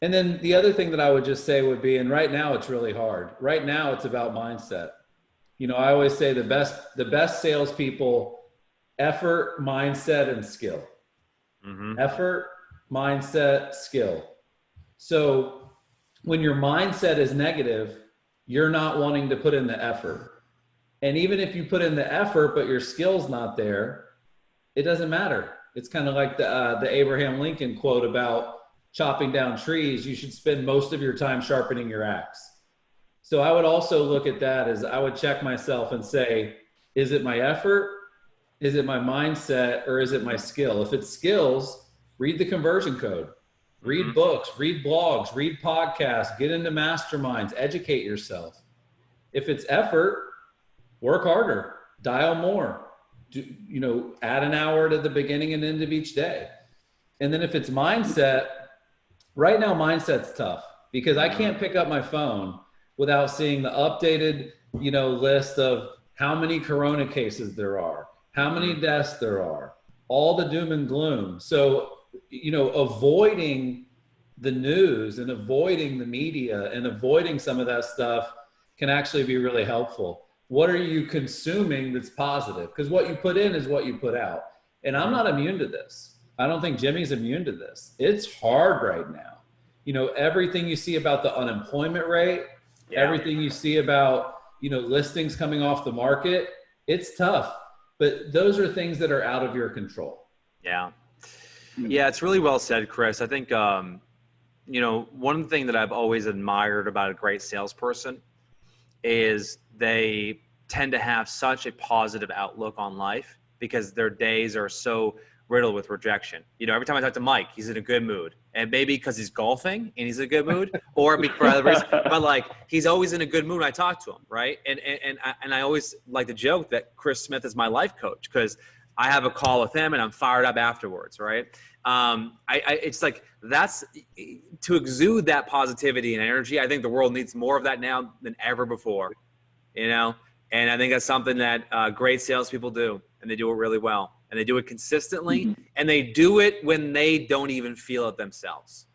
And then the other thing that I would just say would be, and right now it's really hard. Right now it's about mindset. I always say the best salespeople, effort, mindset, and skill. Mm-hmm. Effort, mindset, skill. So when your mindset is negative, you're not wanting to put in the effort. And even if you put in the effort, but your skill's not there, it doesn't matter. It's kind of like the Abraham Lincoln quote about chopping down trees. You should spend most of your time sharpening your axe. So I would also look at that as I would check myself and say, is it my effort? Is it my mindset? Or is it my skill? If it's skills, read the conversion code, read books, read blogs, read podcasts, get into masterminds, educate yourself. If it's effort, work harder, dial more, add an hour to the beginning and end of each day. And then if it's mindset, right now mindset's tough because I can't pick up my phone without seeing the updated, list of how many corona cases there are, how many deaths there are, all the doom and gloom. So, avoiding the news and avoiding the media and avoiding some of that stuff can actually be really helpful. What are you consuming that's positive? Because what you put in is what you put out. And I'm not immune to this. I don't think Jimmy's immune to this. It's hard right now. Everything you see about the unemployment rate, everything you see about, listings coming off the market, it's tough. But those are things that are out of your control. Yeah. Yeah, it's really well said, Chris. I think, one thing that I've always admired about a great salesperson is they tend to have such a positive outlook on life because their days are so riddled with rejection. Every time I talk to Mike, he's in a good mood, and maybe because he's golfing and he's in a good mood, or for other reasons, but he's always in a good mood when I talk to him, right? And I always like to joke that Chris Smith is my life coach because I have a call with him and I'm fired up afterwards, right? It's like that's to exude that positivity and energy. I think the world needs more of that now than ever before, and I think that's something that great salespeople do, and they do it really well. And they do it consistently, and they do it when they don't even feel it themselves.